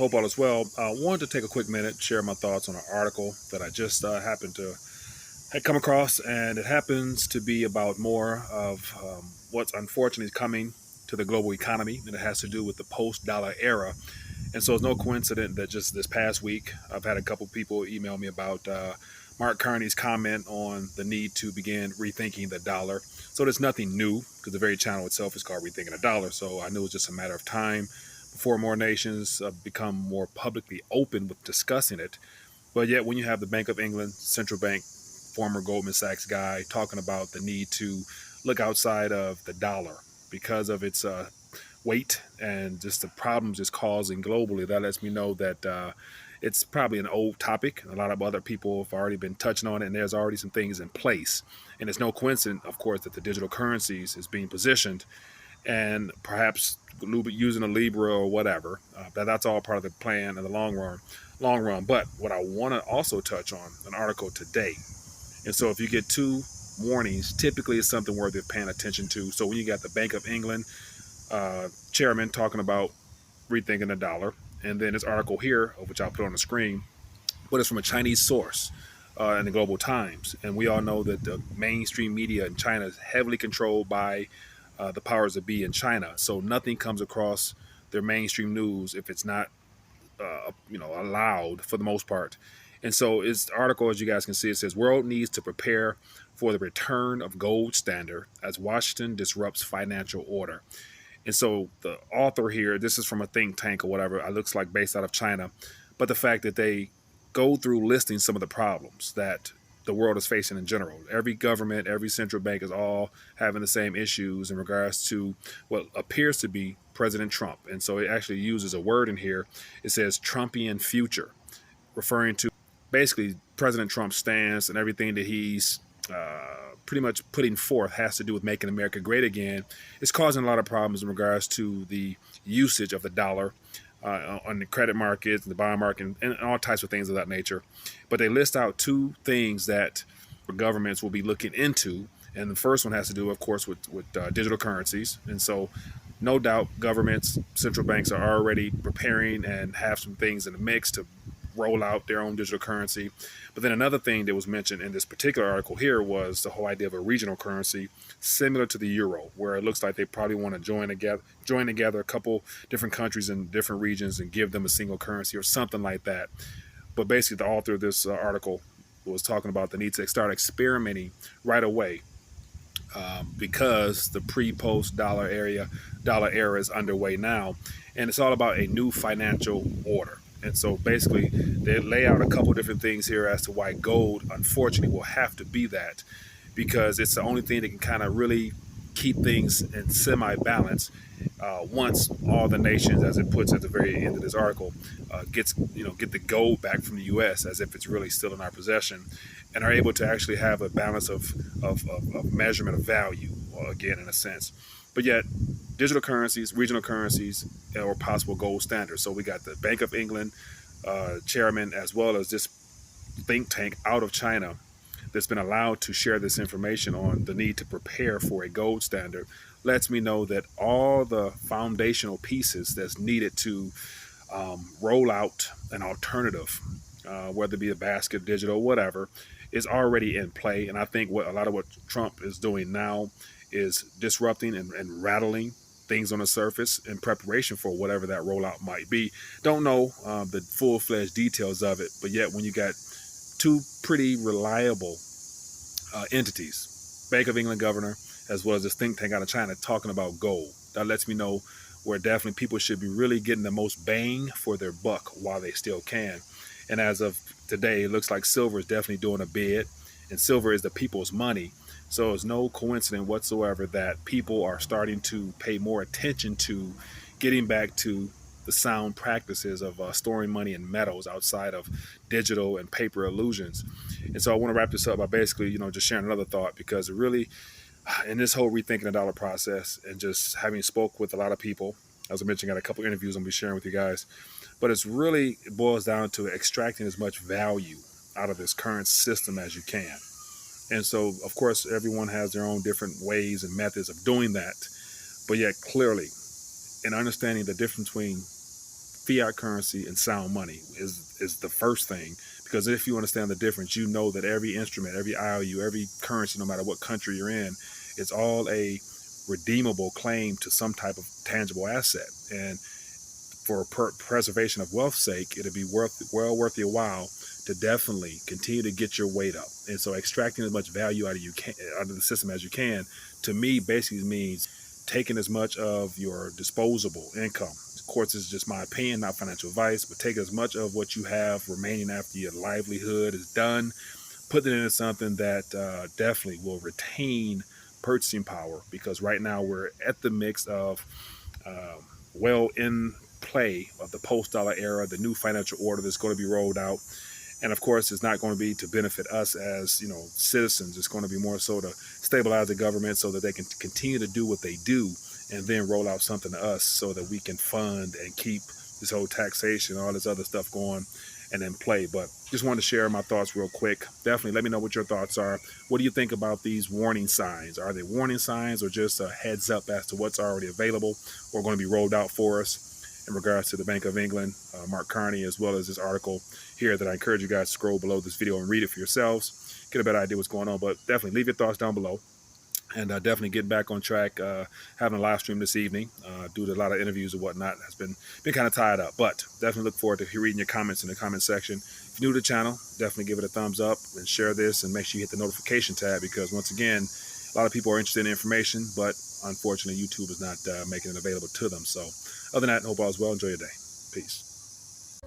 Hope all is well. I wanted to take a quick minute, share my thoughts on an article that I just happened to had come across, and it happens to be about more of what's unfortunately coming to the global economy, and it has to do with the post-dollar era. And so it's no coincidence that just this past week, I've had a couple people email me about Mark Carney's comment on the need to begin rethinking the dollar. So there's nothing new because the very channel itself is called Rethinking the Dollar. So I knew it was just a matter of time before more nations become more publicly open with discussing it. But yet when you have the Bank of England, central bank, former Goldman Sachs guy talking about the need to look outside of the dollar because of its weight and just the problems it's causing globally, that lets me know that it's probably an old topic. A lot of other people have already been touching on it, and there's already some things in place. And it's no coincidence, of course, that the digital currencies is being positioned and perhaps using a Libra or whatever. That's all part of the plan in the long run. But what I want to also touch on, an article today. And so if you get two warnings, typically it's something worthy of paying attention to. So when you got the Bank of England chairman talking about rethinking the dollar, and then this article here, which I'll put on the screen, but it's from a Chinese source in the Global Times. And we all know that the mainstream media in China is heavily controlled by the powers that be in China. So nothing comes across their mainstream news if it's not, allowed for the most part. And so it's the article, as you guys can see, it says, world needs to prepare for the return of gold standard as Washington disrupts financial order. And so the author here, this is from a think tank or whatever, it looks like based out of China, but the fact that they go through listing some of the problems that the world is facing in general. Every government, every central bank is all having the same issues in regards to what appears to be President Trump. And so it actually uses a word in here. It says Trumpian future, referring to basically President Trump's stance and everything that he's pretty much putting forth has to do with making America great again. It's causing a lot of problems in regards to the usage of the dollar on the credit markets, the bond market, and all types of things of that nature. But they list out two things that governments will be looking into. And the first one has to do, of course, with digital currencies. And so no doubt governments, central banks are already preparing and have some things in the mix to roll out their own digital currency. But then another thing that was mentioned in this particular article here was the whole idea of a regional currency similar to the euro, where it looks like they probably want to join together a couple different countries in different regions and give them a single currency or something like that. But basically the author of this article was talking about the need to start experimenting right away because the pre-post dollar era is underway now, and it's all about a new financial order. And so basically they lay out a couple different things here as to why gold, unfortunately, will have to be that, because it's the only thing that can kind of really keep things in semi-balance once all the nations, as it puts at the very end of this article, get the gold back from the U.S. as if it's really still in our possession, and are able to actually have a balance of measurement of value, again, in a sense. But yet, digital currencies, regional currencies, or possible gold standards. So we got the Bank of England chairman, as well as this think tank out of China that's been allowed to share this information on the need to prepare for a gold standard, lets me know that all the foundational pieces that's needed to roll out an alternative, whether it be a basket, digital, whatever, is already in play. And I think a lot of what Trump is doing now is disrupting and rattling things on the surface in preparation for whatever that rollout might be. Don't know the full-fledged details of it, but yet when you got two pretty reliable entities, Bank of England governor, as well as this think tank out of China, talking about gold, that lets me know where definitely people should be really getting the most bang for their buck while they still can. And as of today, it looks like silver is definitely doing a bid, and silver is the people's money. So it's no coincidence whatsoever that people are starting to pay more attention to getting back to the sound practices of storing money in metals outside of digital and paper illusions. And so I want to wrap this up by basically, just sharing another thought, because it really, in this whole rethinking the dollar process and just having spoke with a lot of people, as I mentioned, got a couple interviews I'm going to be sharing with you guys, but it boils down to extracting as much value out of this current system as you can. And so, of course, everyone has their own different ways and methods of doing that. But yet, clearly, in understanding the difference between fiat currency and sound money is the first thing. Because if you understand the difference, you know that every instrument, every IOU, every currency, no matter what country you're in, it's all a redeemable claim to some type of tangible asset. And for preservation of wealth's sake, it'll be well worth your while to definitely continue to get your weight up. And so extracting as much value out of the system as you can, to me, basically means taking as much of your disposable income. Of course, this is just my opinion, not financial advice, but take as much of what you have remaining after your livelihood is done, put it into something that definitely will retain purchasing power. Because right now we're at the mix of in play of the post-dollar era, the new financial order that's going to be rolled out. And of course, it's not going to be to benefit us as, citizens. It's going to be more so to stabilize the government so that they can continue to do what they do, and then roll out something to us so that we can fund and keep this whole taxation, all this other stuff going and in play. But just wanted to share my thoughts real quick. Definitely let me know what your thoughts are. What do you think about these warning signs? Are they warning signs or just a heads up as to what's already available or going to be rolled out for us in regards to the Bank of England, Mark Carney, as well as this article here that I encourage you guys to scroll below this video and read it for yourselves, get a better idea what's going on. But definitely leave your thoughts down below. And definitely getting back on track, having a live stream this evening due to a lot of interviews and whatnot. Has been kind of tied up, but definitely look forward to reading your comments in the comment section. If you're new to the channel, definitely give it a thumbs up and share this, and make sure you hit the notification tab, because once again, a lot of people are interested in information, but unfortunately YouTube is not making it available to them. So other than that, hope all is well. Enjoy your day. Peace.